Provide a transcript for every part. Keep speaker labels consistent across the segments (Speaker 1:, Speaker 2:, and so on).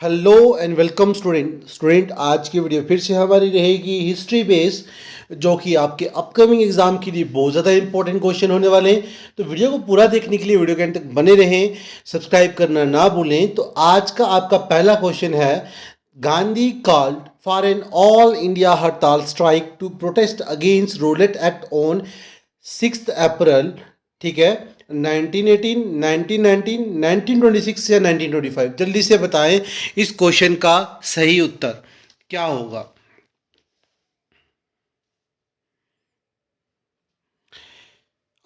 Speaker 1: Hello and welcome student आज की video फिर से हमारी रहेगी हिस्ट्री बेस, जो कि आपके अपकमिंग एग्जाम के लिए बहुत ज़्यादा इंपॉर्टेंट क्वेश्चन होने वाले हैं। तो वीडियो को पूरा देखने के लिए वीडियो के अंत तक बने रहें, सब्सक्राइब करना ना भूलें। तो आज का आपका पहला क्वेश्चन है, Gandhi called for an all India हड़ताल strike to protest against Rowlatt Act on 6 April, ठीक है, 1918, 1919, 1926 या 1925। जल्दी से बताएं इस क्वेश्चन का सही उत्तर क्या होगा।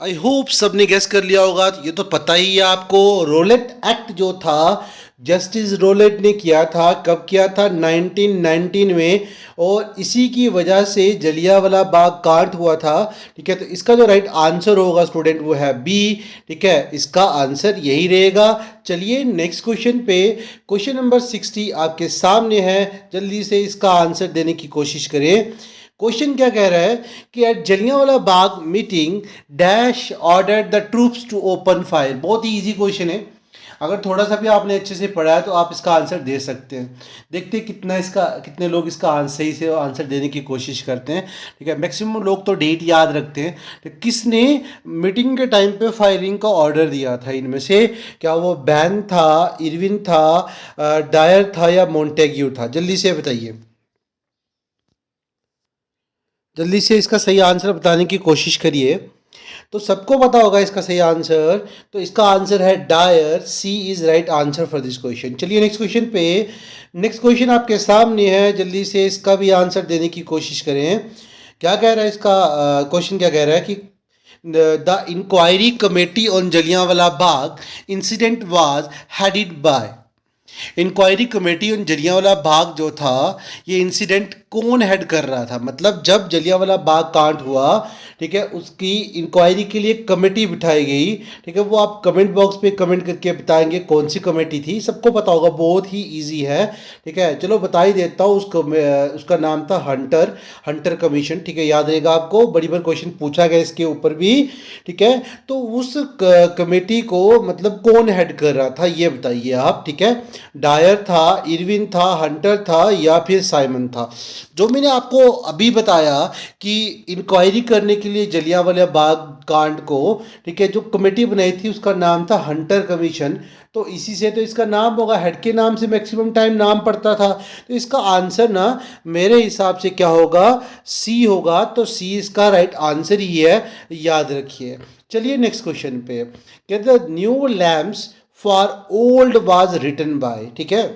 Speaker 1: आई होप सबने गेस कर लिया होगा। ये तो पता ही है आपको। रोलेट एक्ट जो था, जस्टिस रोलेट ने किया था। कब किया था? 1919 में। और इसी की वजह से जलियांवाला बाग कांड हुआ था। ठीक है, तो इसका जो राइट आंसर होगा स्टूडेंट वो है बी। ठीक है, इसका आंसर यही रहेगा। चलिए नेक्स्ट क्वेश्चन पे। क्वेश्चन नंबर 60 आपके सामने है। जल्दी से इसका आंसर देने की कोशिश करें। क्वेश्चन क्या कह रहा है कि at Jallianwala Bagh meeting dash order the troops to open fire. बहुत ही इजी क्वेश्चन है। अगर थोड़ा सा भी आपने अच्छे से पढ़ा है तो आप इसका आंसर दे सकते हैं। देखते हैं कितने लोग इसका सही से आंसर देने की कोशिश करते हैं। ठीक है, मैक्सिमम लोग तो डेट याद रखते हैं। तो किसने मीटिंग के टाइम पे फायरिंग का ऑर्डर दिया था इनमें से? क्या वो बैन था, इरविन था, डायर था या मोंटेग्यू था? जल्दी से बताइए। जल्दी से इसका सही आंसर बताने की कोशिश करिए। तो सबको पता होगा इसका सही आंसर। तो इसका आंसर है Dyer. C is right answer for this question. चलिए नेक्स्ट क्वेश्चन पे। नेक्स्ट क्वेश्चन आपके सामने है। जल्दी से इसका भी आंसर देने की कोशिश करें। क्या कह रहा है इसका क्वेश्चन? क्या कह रहा है कि the inquiry committee on Jallianwala Bagh incident was headed by. Inquiry committee on Jallianwala Bagh जो था, ये इंसिडेंट कौन हेड कर रहा था? मतलब जब जलियांवाला बाग कांड हुआ, ठीक है, उसकी इंक्वायरी के लिए कमेटी बिठाई गई। ठीक है, वो आप कमेंट बॉक्स पे कमेंट करके बताएंगे कौन सी कमेटी थी। सबको पता होगा, बहुत ही इजी है। ठीक है, चलो बता ही देता हूँ। उसका नाम था हंटर कमीशन। ठीक है, याद रहेगा आपको, बड़ी बार क्वेश्चन पूछा गया इसके ऊपर भी। ठीक है, तो उस कमेटी को मतलब कौन हेड कर रहा था ये बताइए आप। ठीक है, डायर था, इरविन था, हंटर था या फिर साइमन था? जो मैंने आपको अभी बताया कि इंक्वायरी करने के लिए जलियांवाला बाग कांड को, ठीक है, जो कमेटी बनाई थी उसका नाम था हंटर कमीशन। तो इसी से तो इसका नाम होगा। हेड के नाम से मैक्सिमम टाइम नाम पड़ता था। तो इसका आंसर ना मेरे हिसाब से क्या होगा? सी होगा। तो सी इसका राइट आंसर ही है, याद रखिए। चलिए नेक्स्ट क्वेश्चन पे। कहते हैं new lamps for old was written by. ठीक है,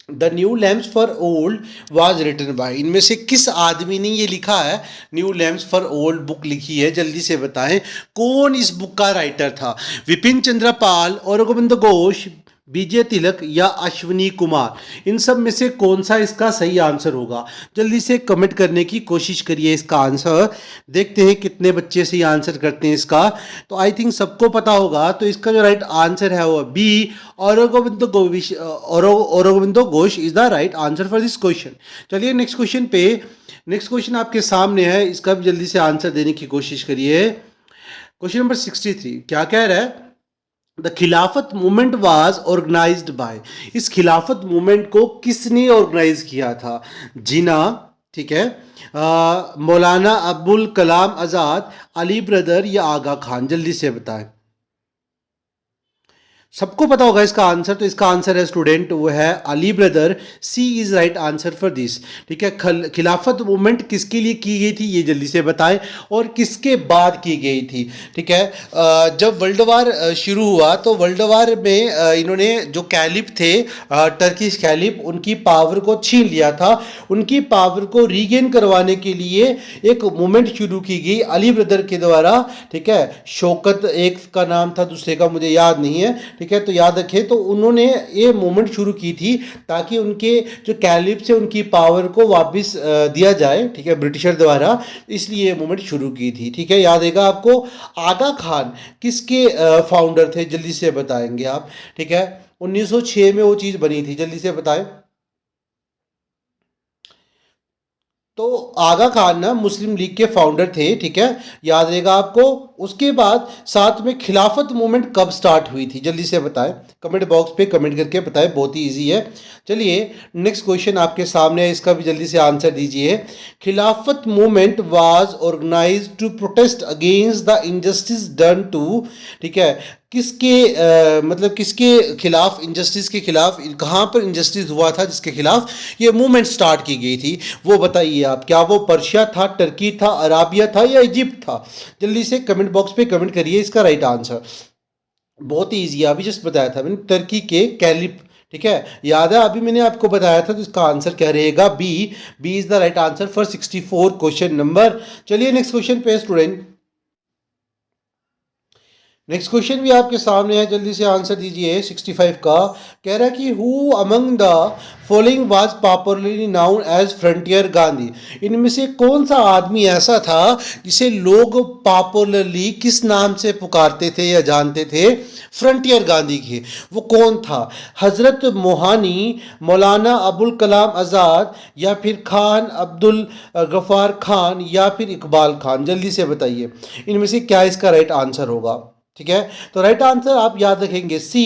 Speaker 1: the new lamps for old was written by. इनमें से किस आदमी ने ये लिखा है? New lamps for old book लिखी है। जल्दी से बताएं कौन इस बुक का राइटर था? विपिन चंद्र पाल, औरगोविंद घोष, विजय तिलक या अश्विनी कुमार? इन सब में से कौन सा इसका सही आंसर होगा? जल्दी से कमेंट करने की कोशिश करिए इसका आंसर। देखते हैं कितने बच्चे सही आंसर करते हैं इसका। तो आई थिंक सबको पता होगा। तो इसका जो राइट आंसर है वो B, Aurobindo Ghosh is the right answer for this question. चलिए नेक्स्ट क्वेश्चन पे। नेक्स्ट क्वेश्चन आपके सामने है, इसका भी जल्दी से आंसर देने की कोशिश करिए। क्वेश्चन नंबर 63 क्या कह रहा है? द खिलाफत मूवमेंट वाज ऑर्गेनाइज्ड बाय। इस खिलाफत मूवमेंट को किसने ऑर्गेनाइज किया था? जिना, ठीक है, मौलाना अब्दुल कलाम आज़ाद, अली ब्रदर या आगा खान? जल्दी से बताएं। सबको पता होगा इसका आंसर। तो इसका आंसर है स्टूडेंट वो है Ali brother. C is right answer for this. ठीक है, खिलाफत मूवमेंट किसके लिए की गई थी ये जल्दी से बताएं, और किसके बाद की गई थी? ठीक है, जब वर्ल्ड वार शुरू हुआ तो वर्ल्ड वार में इन्होंने जो कैलिफ थे, टर्किश कैलिफ, उनकी पावर को छीन लिया था। उनकी पावर को रीगेन करवाने के लिए एक मूवमेंट शुरू की गई अली ब्रदर के द्वारा। ठीक है, शौकत एक का नाम था, दूसरे का मुझे याद नहीं है। ठीक है, तो याद रखें। तो उन्होंने ये मूवमेंट शुरू की थी ताकि उनके जो कैलिफ से उनकी पावर को वापस दिया जाए, ठीक है, ब्रिटिशर द्वारा। इसलिए ये मूवमेंट शुरू की थी। ठीक है, याद रहेगा आपको। आगा खान किसके फाउंडर थे? जल्दी से बताएंगे आप। ठीक है, 1906 में वो चीज़ बनी थी। जल्दी से बताएं। तो आगा खान ना मुस्लिम लीग के फाउंडर थे, ठीक है, याद रहेगा आपको। उसके बाद साथ में खिलाफत मूवमेंट कब स्टार्ट हुई थी, जल्दी से बताएं, कमेंट बॉक्स पे कमेंट करके बताएं, बहुत ही इजी है। चलिए नेक्स्ट क्वेश्चन आपके सामने है, इसका भी जल्दी से आंसर दीजिए। Khilafat movement was organised to protest against the injustice done to, ठीक है, किसके मतलब किसके खिलाफ, इनजस्टिस के खिलाफ, कहाँ पर इनजस्टिस हुआ था जिसके खिलाफ ये मूवमेंट स्टार्ट की गई थी, वो बताइए आप। क्या वो पर्शिया था, टर्की था, अराबिया था या इजिप्ट था? जल्दी से कमेंट बॉक्स पे कमेंट करिए इसका राइट आंसर। बहुत ही ईजी है, अभी जस्ट बताया था मैंने, टर्की के कैलिप, ठीक है, याद है अभी मैंने आपको बताया था। तो इसका आंसर क्या रहेगा? B. B is the right answer for 64 question number. चलिए नेक्स्ट क्वेश्चन पे स्टूडेंट। नेक्स्ट क्वेश्चन भी आपके सामने है, जल्दी से आंसर दीजिए। 65 का कह रहा है कि who among the following was popularly known as frontier Gandhi. इनमें से कौन सा आदमी ऐसा था जिसे लोग पॉपुलरली किस नाम से पुकारते थे या जानते थे? फ्रंटियर गांधी के। वो कौन था? हजरत मोहानी, मौलाना अबुल कलाम आज़ाद, या फिर खान अब्दुल गफ्फार खान, या फिर इकबाल खान? जल्दी से बताइए इनमें से क्या इसका राइट आंसर होगा, ठीक है। तो राइट आंसर आप याद रखेंगे C,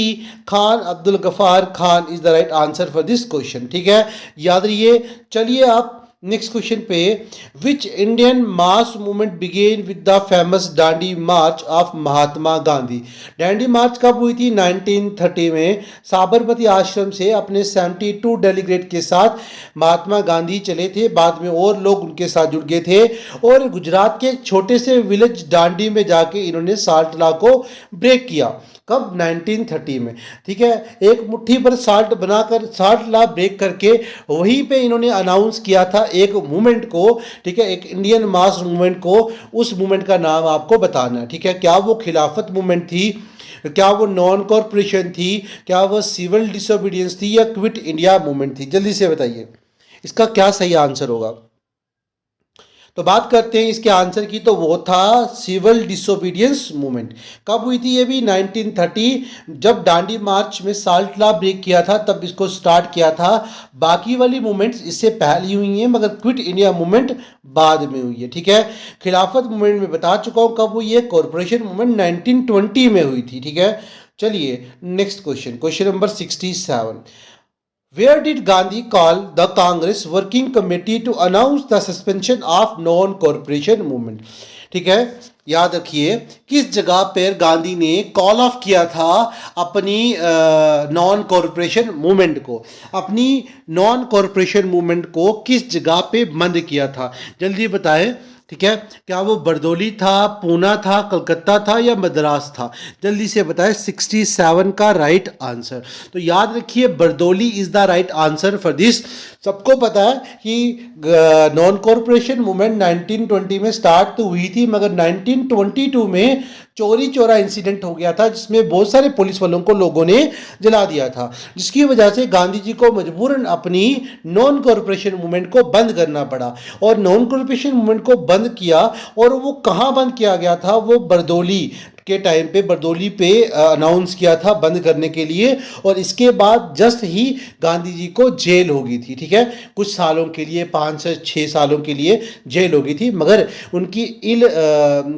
Speaker 1: Khan Abdul Ghaffar Khan is the right answer for this question, ठीक है, याद रहिए। चलिए आप नेक्स्ट क्वेश्चन पे, which Indian mass movement began with the famous Dandi march of Mahatma Gandhi. Dandi march कब हुई थी? 1930 में साबरमती आश्रम से अपने 72 डेलीगेट के साथ महात्मा गांधी चले थे, बाद में और लोग उनके साथ जुड़ गए थे, और गुजरात के एक छोटे से विलेज डांडी में जाके इन्होंने साल्ट लॉ को ब्रेक किया। कब? 1930 में, ठीक है। एक मुट्ठी पर साल्ट बनाकर साल्ट लॉ ब्रेक करके वहीं पे इन्होंने अनाउंस किया था एक मूवमेंट को, ठीक है, एक इंडियन मास मूवमेंट को। उस मूवमेंट का नाम आपको बताना है, ठीक है। क्या वो खिलाफत मूवमेंट थी, क्या वो नॉन कॉरपोरेशन थी, क्या वो सिविल डिसोबीडियंस थी, या क्विट इंडिया मूवमेंट थी? जल्दी से बताइए इसका क्या सही आंसर होगा। तो बात करते हैं इसके आंसर की, तो वो था सिविल डिसोबीडियंस मूवमेंट। कब हुई थी ये भी? 1930, जब डांडी मार्च में साल्ट लॉ ब्रेक किया था तब इसको स्टार्ट किया था। बाकी वाली मूवमेंट्स इससे पहले हुई हैं, मगर क्विट इंडिया मूवमेंट बाद में हुई है, ठीक है। खिलाफत मूवमेंट में बता चुका हूँ कब हुई है, कॉरपोरेशन मूवमेंट 1920 में हुई थी, ठीक है। चलिए next question, question number 67। Where did Gandhi call the Congress Working Committee to announce the suspension of non-cooperation movement? ठीक है, याद रखिए किस जगह पर गांधी ने कॉल ऑफ किया था अपनी नॉन कॉरपोरेशन मूवमेंट को, अपनी नॉन कॉरपोरेशन मूवमेंट को किस जगह पे बंद किया था? जल्दी बताएं, ठीक है। क्या वो बरदौली था, पूना था, कलकत्ता था, या मद्रास था? जल्दी से बताएं 67 का राइट आंसर। तो याद रखिए Bardoli is the right answer for this. सबको पता है कि नॉन कॉरपोरेशन मूवमेंट 1920 में स्टार्ट तो हुई थी, मगर 1922 में चोरी चोरा इंसिडेंट हो गया था, जिसमें बहुत सारे पुलिस वालों को लोगों ने जला दिया था, जिसकी वजह से गांधी जी को मजबूरन अपनी नॉन कॉरपोरेशन मूवमेंट को बंद करना पड़ा। और नॉन कॉरपोरेशन मूवमेंट को बंद किया, और वो कहाँ बंद किया गया था? वो बरदौली के टाइम पे, बरदौली पे अनाउंस किया था बंद करने के लिए। और इसके बाद जस्ट ही गांधी जी को जेल हो गई थी, ठीक है, कुछ सालों के लिए, 5 से 6 सालों के लिए जेल हो गई थी, मगर उनकी इल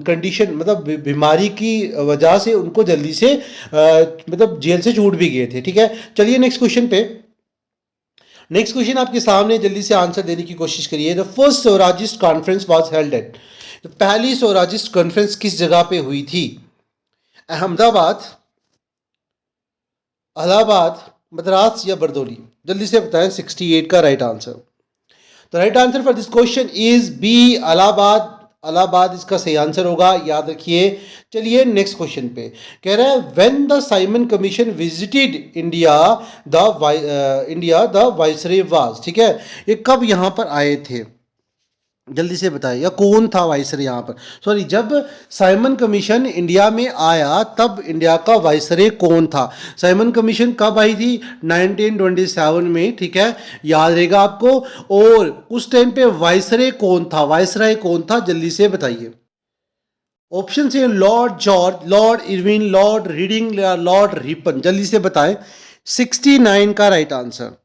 Speaker 1: कंडीशन, मतलब बीमारी की वजह से उनको जल्दी से मतलब जेल से छूट भी गए थे, ठीक है। चलिए नेक्स्ट क्वेश्चन पे। नेक्स्ट क्वेश्चन आपके सामने, जल्दी से आंसर देने की कोशिश करिए। The first Swarajist conference was held at. तो पहली स्वराजिस्ट कॉन्फ्रेंस किस जगह पे हुई थी? अहमदाबाद, इलाहाबाद, मद्रास, या बरदौली? जल्दी से बताएं 68 का राइट आंसर। तो right answer for this question is B, Allahabad. Allahabad इसका सही आंसर होगा, याद रखिए। चलिए नेक्स्ट क्वेश्चन पे, कह रहा है when the Simon Commission visited India the viceroy was, ठीक है, ये कब यहाँ पर आए थे? जल्दी से बताइए, या कौन था वाइसरे यहाँ पर? सॉरी, जब साइमन कमीशन इंडिया में आया तब इंडिया का वाइसरे कौन था? साइमन कमीशन कब आई थी? 1927 में, ठीक है, याद रहेगा आपको। और उस टाइम पे वाइसरे कौन था, वाइसराय कौन था? जल्दी से बताइए। ऑप्शन से Lord George, Lord Irwin, Lord reading, या लॉर्ड रिपन? जल्दी से बताएं 69 का राइट आंसर।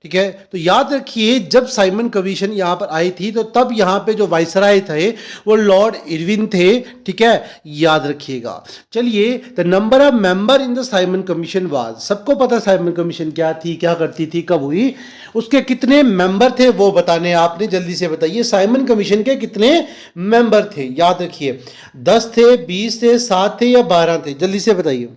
Speaker 1: ठीक है। तो याद रखिए जब साइमन कमीशन यहाँ पर आई थी तो तब यहाँ पे जो वाइसराय थे वो लॉर्ड इरविन थे, ठीक है, याद रखिएगा। चलिए, the number of member in the Simon commission was, सबको पता साइमन कमीशन क्या थी, क्या करती थी, कब हुई, उसके कितने मेंबर थे वो बताने आपने, जल्दी से बताइए साइमन कमीशन के कितने मेंबर थे, याद रखिए 10 थे, 20 थे, 7 थे या 12 थे, जल्दी से बताइए।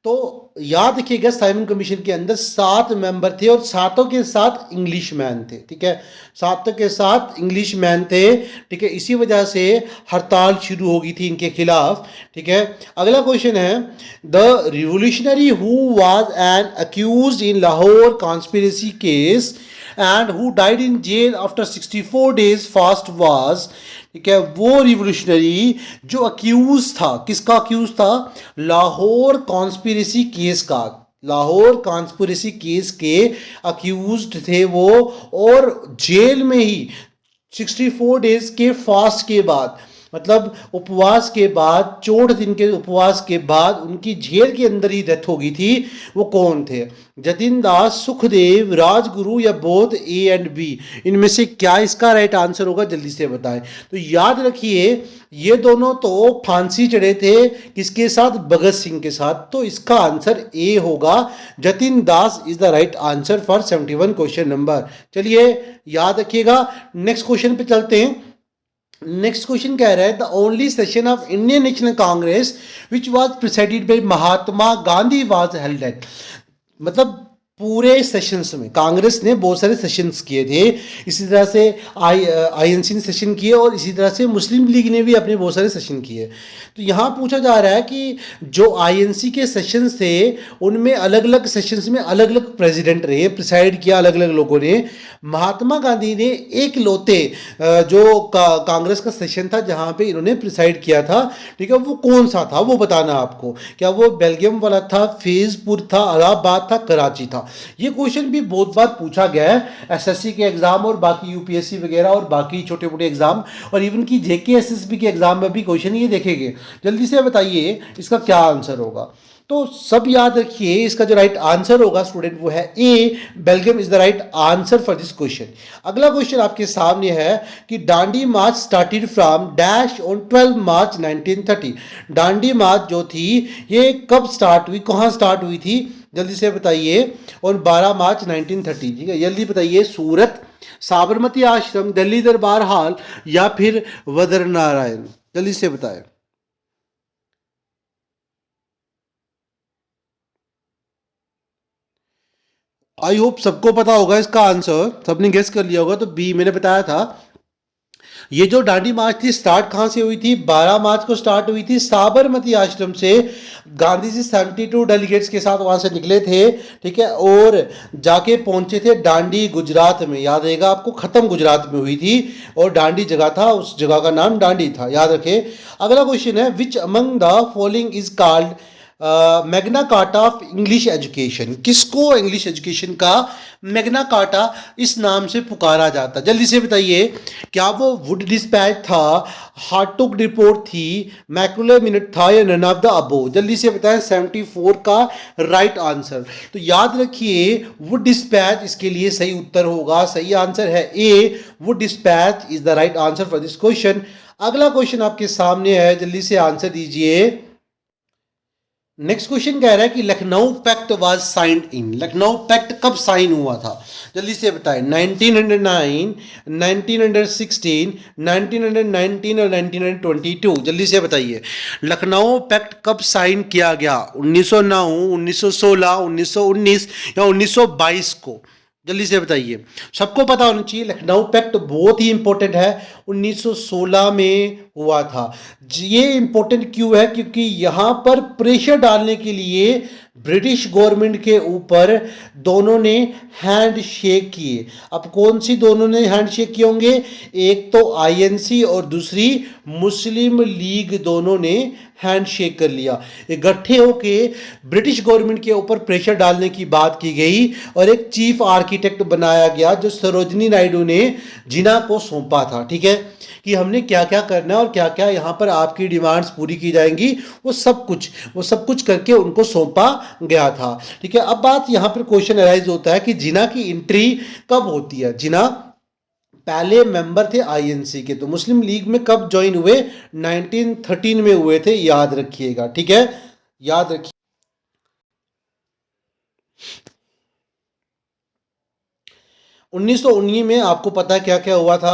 Speaker 1: तो याद रखिएगा साइमन कमीशन के अंदर 7 मेंबर थे और सातों के साथ इंग्लिश मैन थे, ठीक है, सातों के साथ इंग्लिश मैन थे, ठीक है। इसी वजह से हड़ताल शुरू हो गई थी इनके खिलाफ, ठीक है। अगला क्वेश्चन है, the revolutionary who was an accused in Lahore conspiracy case and who died in jail after 64 days fast was, ठीक है, वो रिवोल्यूशनरी जो अक्यूज था, किसका अक्यूज था, लाहौर कॉन्स्पिरेसी केस का, लाहौर कॉन्स्पिरेसी केस के अक्यूज्ड थे वो, और जेल में ही 64 डेज के फास्ट के बाद, मतलब उपवास के बाद, 14 दिन के उपवास के बाद उनकी जेल के अंदर ही डेथ हो गई थी। वो कौन थे, जतिन दास, सुखदेव, राजगुरु या बोध, ए एंड बी, इनमें से क्या इसका राइट आंसर होगा, जल्दी से बताएं। तो याद रखिए ये दोनों तो फांसी चढ़े थे, किसके साथ, भगत सिंह के साथ, तो इसका आंसर ए होगा, Jatin Das is the right answer for 71 question number. चलिए याद रखिएगा, नेक्स्ट क्वेश्चन पे चलते हैं। नेक्स्ट क्वेश्चन कह रहा है, the only session of Indian national Congress which was presided bye Mahatma Gandhi was held at, मतलब पूरे सेशंस में कांग्रेस ने बहुत सारे सेशंस किए थे, इसी तरह से आईएनसी ने सेशन किए और इसी तरह से मुस्लिम लीग ने भी अपने बहुत सारे सेशन किए। तो यहाँ पूछा जा रहा है कि जो आईएनसी के सेशंस थे उनमें अलग अलग सेशंस में अलग अलग प्रेसिडेंट रहे, प्रिसाइड किया अलग अलग लोगों ने। महात्मा गांधी ने एक लौते जो कांग्रेस का सेशन था जहाँ पे इन्होंने प्रिसाइड किया था, ठीक है, वो कौन सा था वो बताना आपको, क्या वो बेल्जियम वाला था, फैजपुर था, इलाहाबाद था, कराची था। ये क्वेश्चन भी बहुत बार पूछा गया है एसएससी के एग्जाम और बाकी यूपीएससी वगैरह और बाकी छोटे मोटे एग्जाम और इवन की जेके एसएसबी के एग्जाम में भी क्वेश्चन ये देखेंगे। जल्दी से बताइए इसका क्या आंसर होगा। तो सब याद रखिए इसका जो राइट आंसर होगा स्टूडेंट वो है A, Belgium is the right answer for this question. अगला क्वेश्चन आपके सामने है कि Dandi march started from dash on 12 March 1930। Dandi march जो थी ये कब स्टार्ट हुई, कहाँ स्टार्ट हुई थी, जल्दी से बताइए। और 12 मार्च 1930, ठीक है, जल्दी बताइए। सूरत, साबरमती आश्रम, दिल्ली दरबार हॉल या फिर वदर नारायण, जल्दी से बताएं। आई होप सबको पता होगा इसका आंसर, सबने गेस कर लिया होगा। तो बी मैंने बताया था। ये जो डांडी मार्च थी स्टार्ट कहाँ से हुई थी, 12 मार्च को स्टार्ट हुई थी साबरमती आश्रम से। गांधी जी 72 डेलीगेट्स के साथ वहां से निकले थे, ठीक है, और जाके पहुंचे थे डांडी गुजरात में, याद रहेगा आपको, खत्म गुजरात में हुई थी और डांडी जगह था, उस जगह का नाम डांडी था, याद रखे। अगला क्वेश्चन है, which among the following is called Magna carta of English education. किसको इंग्लिश एजुकेशन का मैग्ना कार्टा इस नाम से पुकारा जाता, जल्दी से बताइए। क्या वो वुड डिस्पैच था, हार्टुक रिपोर्ट थी, मैकुलर मिनट था या नन ऑफ द अबो, जल्दी से बताएं। 74 का राइट आंसर। तो याद रखिए वुड डिस्पैच इसके लिए सही उत्तर होगा, सही आंसर है A, Wood Dispatch is the right answer for this question. अगला क्वेश्चन आपके सामने है, जल्दी से आंसर दीजिए। नेक्स्ट क्वेश्चन कह रहा है कि Lucknow pact was signed in. Lucknow pact कब साइन हुआ था, जल्दी से बताएं। 1909, 1916, 1919 और 1922, जल्दी से बताइए। लखनऊ पैक्ट कब साइन किया गया, 1909, 1916, 1919 या 1922 को, जल्दी से बताइए। सबको पता होना चाहिए लखनऊ पैक्ट बहुत ही इंपॉर्टेंट है, 1916 में हुआ था। ये इंपॉर्टेंट क्यों है, क्योंकि यहां पर प्रेशर डालने के लिए ब्रिटिश गवर्नमेंट के ऊपर दोनों ने हैंड शेक किए। अब कौन सी दोनों ने हैंड शेक किए होंगे, एक तो आईएनसी और दूसरी मुस्लिम लीग, दोनों ने हैंड शेक कर लिया। इकट्ठे होके ब्रिटिश गवर्नमेंट के ऊपर प्रेशर डालने की बात की गई और एक चीफ आर्किटेक्ट बनाया गया जो सरोजनी नायडू ने जिना को सौंपा था, ठीक है, कि हमने क्या क्या करना है और क्या क्या यहाँ पर आपकी डिमांड्स पूरी की जाएंगी, वो सब कुछ करके उनको सौंपा गया था। ठीक है, अब बात यहाँ पर क्वेश्चन अराइज होता है कि जिना की एंट्री कब होती है। जिना पहले मेंबर थे आईएनसी के, तो मुस्लिम लीग में कब ज्वाइन हुए, 1913 में हुए थे, याद रखिएगा। ठीक है, याद रखिए। 1919 में आपको पता है क्या क्या हुआ था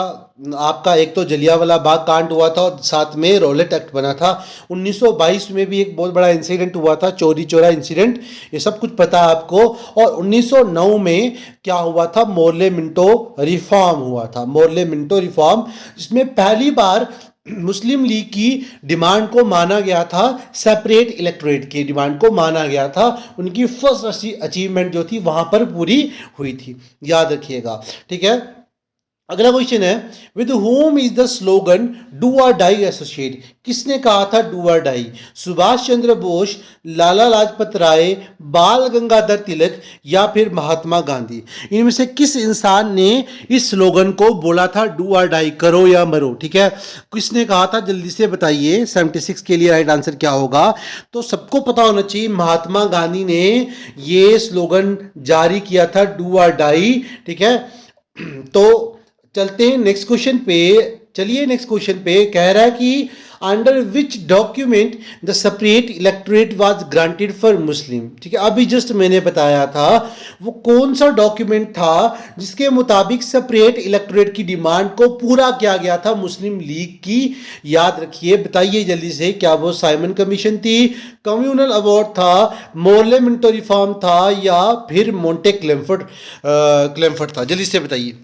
Speaker 1: आपका, एक तो जलियांवाला बाग कांड हुआ था और साथ में रॉलेट एक्ट बना था। 1922 में भी एक बहुत बड़ा इंसिडेंट हुआ था, चोरी चोरा इंसिडेंट, ये सब कुछ पता है आपको। और 1909 में क्या हुआ था, मोर्ले मिंटो रिफॉर्म हुआ था, मोर्ले मिंटो रिफॉर्म, जिसमें पहली बार मुस्लिम लीग की डिमांड को माना गया था, सेपरेट इलेक्टोरेट की डिमांड को माना गया था। उनकी फर्स्ट अचीवमेंट जो थी वहां पर पूरी हुई थी, याद रखिएगा। ठीक है, अगला क्वेश्चन है, with home is the slogan do और डाई एसोसिएट, किसने कहा था डू और डाई, सुभाष चंद्र बोस, लाला लाजपत राय, बाल गंगाधर तिलक या फिर महात्मा गांधी। इनमें से किस इंसान ने इस स्लोगन को बोला था, डू और डाई, करो या मरो। ठीक है, किसने कहा था, जल्दी से बताइए। 76 के लिए राइट आंसर क्या होगा, तो सबको पता होना चाहिए, महात्मा गांधी ने ये स्लोगन जारी किया था, डू और डाई। ठीक है, तो चलते हैं नेक्स्ट क्वेश्चन पे। चलिए नेक्स्ट क्वेश्चन पे कह रहा है कि under which document the separate electorate was granted for Muslim. ठीक है, अभी जस्ट मैंने बताया था वो कौन सा डॉक्यूमेंट था जिसके मुताबिक सेपरेट इलेक्टोरेट की डिमांड को पूरा किया गया था मुस्लिम लीग की, याद रखिए, बताइए जल्दी से। क्या वो साइमन कमीशन थी, कम्युनल अवार्ड था, मोर्ले मिंटो रिफॉर्म था या फिर मोंटे क्लेमफर्ड था, जल्दी से बताइए।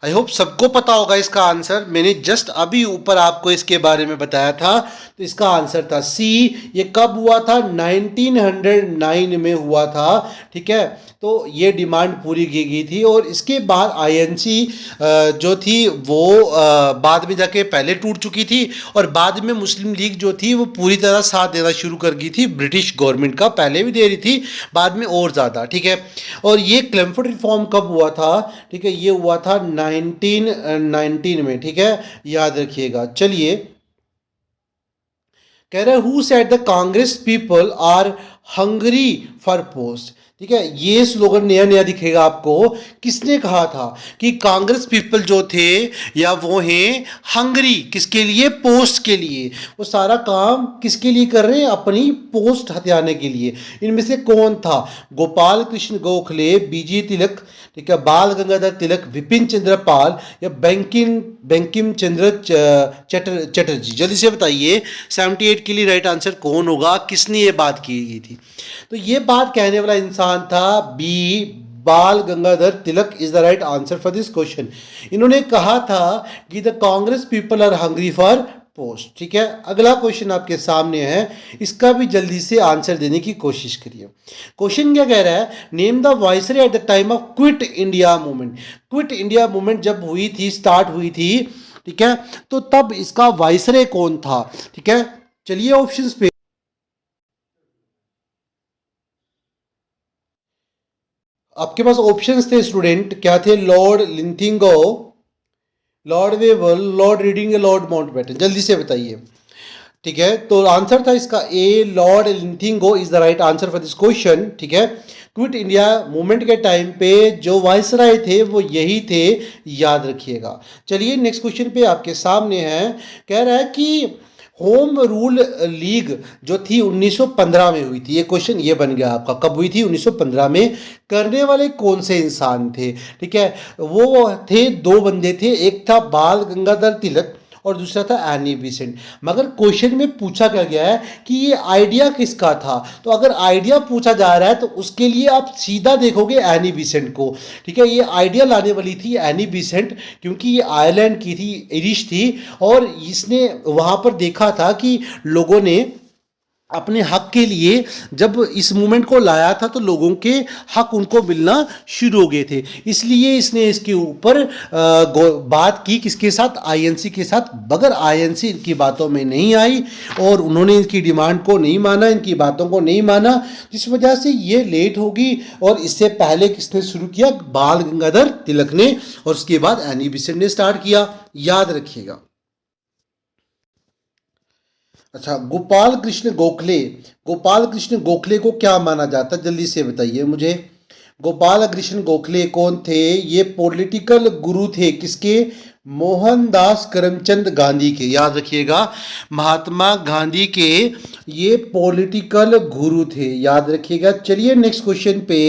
Speaker 1: आई होप सबको पता होगा इसका आंसर, मैंने जस्ट अभी ऊपर आपको इसके बारे में बताया था। तो इसका आंसर था सी। ये कब हुआ था, 1909 में हुआ था। ठीक है, तो ये डिमांड पूरी की गई थी। और इसके बाद आईएनसी जो थी वो बाद में जाके पहले टूट चुकी थी और बाद में मुस्लिम लीग जो थी वो पूरी तरह साथ देना शुरू कर गई थी ब्रिटिश गवर्नमेंट का, पहले भी दे रही थी, बाद में और ज़्यादा। ठीक है, और ये क्लेमफोर्ड रिफॉर्म कब हुआ था, ठीक है, ये हुआ था 1919 में। ठीक है, याद रखिएगा। चलिए, कह रहे who said the Congress people are hungry for post. ठीक है, ये स्लोगन नया नया दिखेगा आपको, किसने कहा था कि कांग्रेस पीपल जो थे या वो हैं हंगरी, किसके लिए, पोस्ट के लिए। वो सारा काम किसके लिए कर रहे हैं, अपनी पोस्ट हथियाने के लिए। इनमें से कौन था, गोपाल कृष्ण गोखले, बीजी तिलक, ठीक है, बाल गंगाधर तिलक, विपिन चंद्र पाल या बंकिम चंद्र चटर्जी, जल्दी से बताइए। 78 के लिए राइट आंसर कौन होगा, किसने ये बात की गई थी। तो ये बात कहने वाला इंसान था B, Bal Gangadhar Tilak is the right answer for this question. इन्होंने कहा था कि the Congress people are hungry for post. ठीक है, अगला क्वेश्चन आपके सामने है, इसका भी जल्दी से आंसर देने की कोशिश करिए। क्वेश्चन क्या कह रहा है, name the viceroy at the time of quit India movement. Quit India movement जब हुई थी, स्टार्ट हुई थी, ठीक है, तो तब इसका वाइसरॉय कौन था। ठीक है, चलिए ऑप्शंस पे, आपके पास ऑप्शंस थे स्टूडेंट, क्या थे, Lord Linlithgow, Lord Wavell, Lord Reading, Lord Mountbatten, जल्दी से बताइए। ठीक है, तो आंसर था इसका A, Lord Linlithgow is the right answer for this question. ठीक है, क्विट इंडिया मूवमेंट के टाइम पे जो वाइसराय थे वो यही थे, याद रखिएगा। चलिए नेक्स्ट क्वेश्चन पे आपके सामने है, कह रहा है कि होम रूल लीग जो थी 1915 में हुई थी, ये क्वेश्चन ये बन गया आपका, कब हुई थी, 1915 में। करने वाले कौन से इंसान थे, ठीक है, वो थे, दो बंदे थे, एक था बाल गंगाधर तिलक और दूसरा था एनी बेसेंट। मगर क्वेश्चन में पूछा क्या गया है कि ये आइडिया किसका था, तो अगर आइडिया पूछा जा रहा है तो उसके लिए आप सीधा देखोगे एनी बेसेंट को। ठीक है, ये आइडिया लाने वाली थी एनी बेसेंट, क्योंकि ये आयरलैंड की थी, आयरिश थी, और इसने वहाँ पर देखा था कि लोगों ने अपने हक के लिए जब इस मूवमेंट को लाया था तो लोगों के हक उनको मिलना शुरू हो गए थे, इसलिए इसने इसके ऊपर बात की, किसके साथ, आईएनसी के साथ। मगर आईएनसी इनकी बातों में नहीं आई और उन्होंने इनकी डिमांड को नहीं माना, इनकी बातों को नहीं माना, जिस वजह से ये लेट होगी। और इससे पहले किसने शुरू किया, बाल गंगाधर तिलक ने, और उसके बाद एनी बेसेंट ने स्टार्ट किया, याद रखिएगा। अच्छा, गोपाल कृष्ण गोखले, गोपाल कृष्ण गोखले को क्या माना जाता है, जल्दी से बताइए मुझे। गोपाल कृष्ण गोखले कौन थे? ये पॉलिटिकल गुरु थे, किसके? मोहनदास करमचंद गांधी के, याद रखिएगा, महात्मा गांधी के ये पॉलिटिकल गुरु थे, याद रखिएगा। चलिए नेक्स्ट क्वेश्चन पे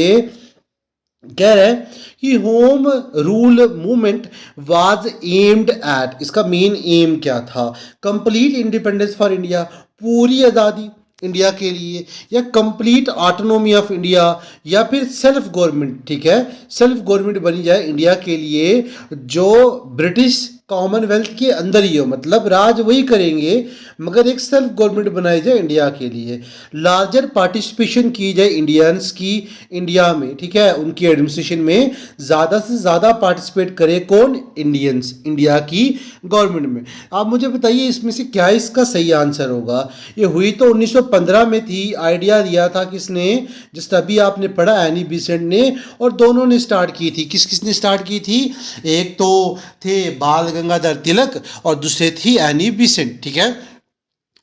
Speaker 1: कह रहा है कि home rule movement was aimed at, इसका मेन एम क्या था? कंप्लीट इंडिपेंडेंस फॉर इंडिया, पूरी आज़ादी इंडिया के लिए, या कंप्लीट ऑटोनॉमी ऑफ इंडिया, या फिर सेल्फ गवर्नमेंट, ठीक है, सेल्फ गवर्नमेंट बनी जाए इंडिया के लिए जो ब्रिटिश कॉमनवेल्थ के अंदर ही हो, मतलब राज वही करेंगे मगर एक सेल्फ गवर्नमेंट बनाई जाए इंडिया के लिए, लार्जर पार्टिसिपेशन की जाए इंडियंस की इंडिया में, ठीक है, उनकी एडमिनिस्ट्रेशन में ज़्यादा से ज़्यादा पार्टिसिपेट करे कौन? इंडियंस, इंडिया की गवर्नमेंट में। आप मुझे बताइए इसमें से क्या इसका सही आंसर होगा? ये हुई तो 1915 में थी, आइडिया दिया था किसने? जिस तभी आपने पढ़ा एनी बिसेंट ने, और दोनों ने स्टार्ट की थी। किस किसने स्टार्ट की थी? एक तो थे बाल गंगाधर तिलक और दूसरे थी एनी बिसेंट, ठीक है।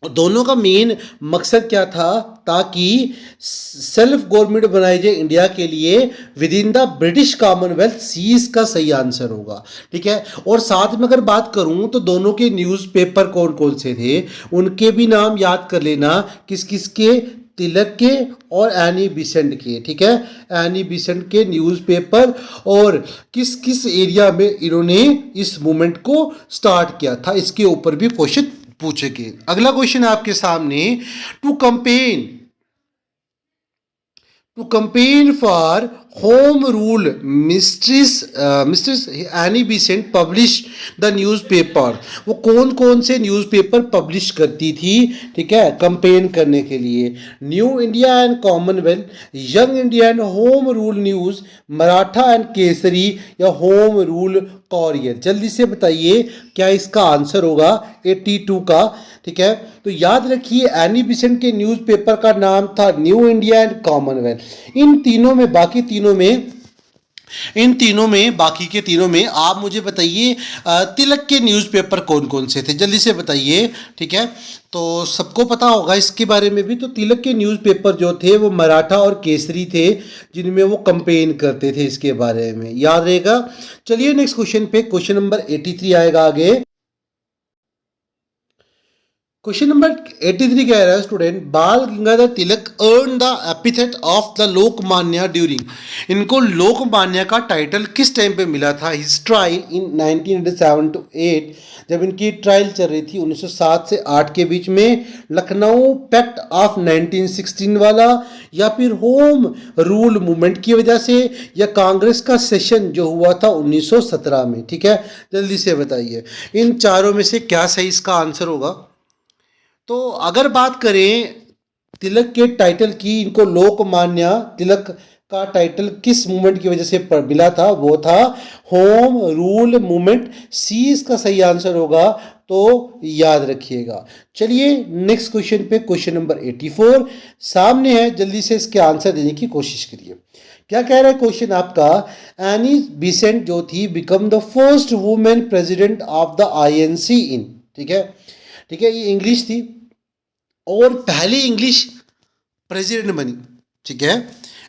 Speaker 1: और दोनों का मेन मकसद क्या था? ताकि सेल्फ गवर्नमेंट बनाई जाए इंडिया के लिए within the British Commonwealth, C इसका सही आंसर होगा, ठीक है। और साथ में अगर बात करूं तो दोनों के न्यूज़पेपर कौन कौन से थे, उनके भी नाम याद कर लेना, किस किस के? तिलक के और एनी बिसेंट के, ठीक है, एनी बिसेंट के न्यूज़पेपर, और किस किस एरिया में इन्होंने इस मूवमेंट को स्टार्ट किया था, इसके ऊपर भी क्वेश्चन पूछेंगे। अगला क्वेश्चन आपके सामने, to campaign for home rule mistress Annie Besant publish the newspaper, वो कौन कौन से न्यूज़पेपर पब्लिश करती थी, ठीक है, कंपेन करने के लिए? New India and Commonwealth, young India and home rule news, Maratha and Kesari, या होम रूल कॉरियर? जल्दी से बताइए क्या इसका आंसर होगा 82 का, ठीक है। तो याद रखिए एनी बिसेंट के न्यूज़पेपर का नाम था न्यू इंडिया एंड कॉमनवेल्थ। इन तीनों में बाकी के तीनों में आप मुझे बताइए तिलक के न्यूज़पेपर कौन कौन से थे, जल्दी से बताइए, ठीक है। तो सबको पता होगा इसके बारे में भी, तो तिलक के न्यूज़पेपर जो थे वो मराठा और केसरी थे, जिनमें वो कंपेन करते थे, इसके बारे में याद रहेगा। चलिए नेक्स्ट क्वेश्चन पे, क्वेश्चन नंबर 83 आएगा आगे। क्वेश्चन नंबर 83 कह रहा है student, Bal Gangadhar Tilak earn the epithet of the Lokmanya during, इनको लोकमान्य का टाइटल किस टाइम पे मिला था? हिज ट्रायल इन 1907 to 8, जब इनकी ट्रायल चल रही थी 1907 से 8 के बीच में, लखनऊ पैक्ट ऑफ 1916 वाला, या फिर होम रूल मूवमेंट की वजह से, या कांग्रेस का सेशन जो हुआ था 1917 में, ठीक है, जल्दी से बताइए इन चारों में से क्या सही इसका आंसर होगा। तो अगर बात करें तिलक के टाइटल की, इनको लोकमान्य तिलक का टाइटल किस मूवमेंट की वजह से मिला था? वो था होम रूल मूवमेंट, सी इसका सही आंसर होगा, तो याद रखिएगा। चलिए नेक्स्ट क्वेश्चन पे, क्वेश्चन नंबर 84 सामने है, जल्दी से इसके आंसर देने की कोशिश करिए। क्या कह रहा है क्वेश्चन आपका? एनी बिसेंट जो थी become the first women president of the INC in, ठीक है, ठीक है, ये इंग्लिश थी और पहली इंग्लिश प्रेसिडेंट बनी, ठीक है,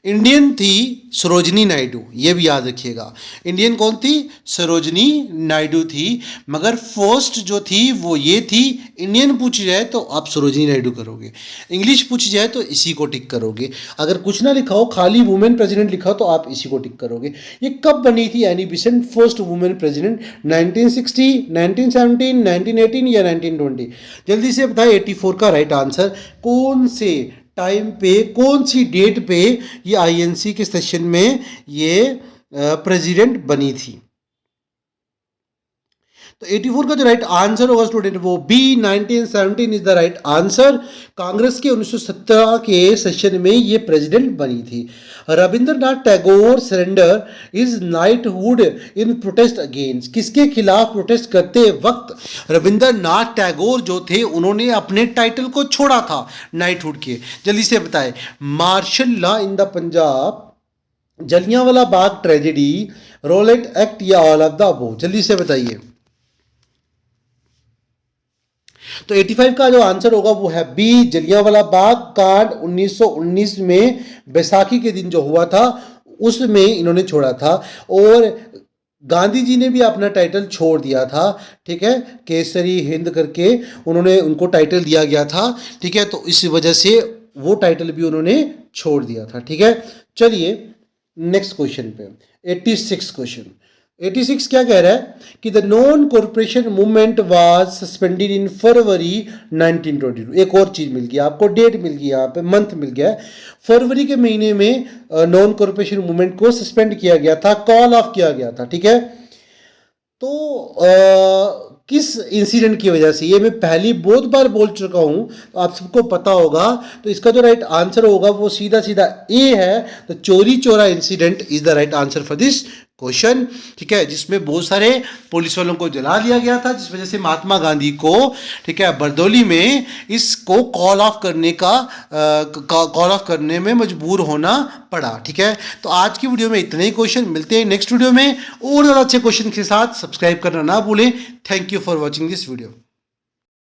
Speaker 1: इंडियन थी सरोजनी नायडू, ये भी याद रखिएगा। इंडियन कौन थी? सरोजनी नायडू थी, मगर फर्स्ट जो थी वो ये थी। इंडियन पूछी जाए तो आप सरोजनी नायडू करोगे, इंग्लिश पूछी जाए तो इसी को टिक करोगे, अगर कुछ ना लिखा हो खाली वुमेन प्रेसिडेंट लिखा हो तो आप इसी को टिक करोगे। ये कब बनी थी any Besant first women president? 1960, 1917, 1918 या 1920? जल्दी से बताए 84 का राइट आंसर, कौन से टाइम पे, कौन सी डेट पे ये आईएनसी के सेशन में ये प्रेसिडेंट बनी थी? तो 84 का जो राइट आंसर होगा स्टूडेंट वो B 1917 is the right answer. Congress के 1917 के सेशन में ये प्रेसिडेंट बनी थी। Rabindranath Tagore surrender his knighthood in protest against, किसके खिलाफ प्रोटेस्ट करते वक्त रविंद्रनाथ टैगोर जो थे उन्होंने अपने टाइटल को छोड़ा था नाइटहुड के? जल्दी से बताएं। Martial law in the Punjab, Jallianwala Bagh tragedy, Rowlatt Act, या ऑल ऑफ द अबव? जल्दी से बताइए। तो 85 का जो आंसर होगा वो है बी, जलियांवाला बाग कांड 1919 में बैसाखी के दिन जो हुआ था उसमें इन्होंने छोड़ा था। और गांधी जी ने भी अपना टाइटल छोड़ दिया था, ठीक है, केसरी हिंद करके उन्होंने उनको टाइटल दिया गया था, ठीक है, तो इस वजह से वो टाइटल भी उन्होंने छोड़ दिया था, ठीक है। चलिए नेक्स्ट क्वेश्चन पे 86 क्वेश्चन। 86 क्या कह रहा है कि the non corporation movement was suspended in February 1922। एक और चीज मिल गया आपको, डेट मिल गई, यहाँ पे मंथ मिल गया। फरवरी के महीने में नॉन कॉरपोरेशन मूवमेंट को सस्पेंड किया गया था, कॉल ऑफ किया गया था, ठीक है। तो किस इंसिडेंट की वजह से, ये मैं पहली बहुत बार बोल चुका हूं, तो आप सबको पता होगा। तो इसका जो राइट आंसर होगा वो सीधा सीधा ए है। तो चोरी चोरा incident is the right answer for this question, ठीक है, जिसमें बहुत सारे पुलिस वालों को जला दिया गया था, जिस वजह से महात्मा गांधी को, ठीक है, बरदौली में इसको कॉल ऑफ करने में मजबूर होना पड़ा, ठीक है। तो आज की वीडियो में इतने ही क्वेश्चन, मिलते हैं नेक्स्ट वीडियो में और ज़्यादा अच्छे क्वेश्चन के साथ। सब्सक्राइब करना ना भूलें। Thank you for watching this video.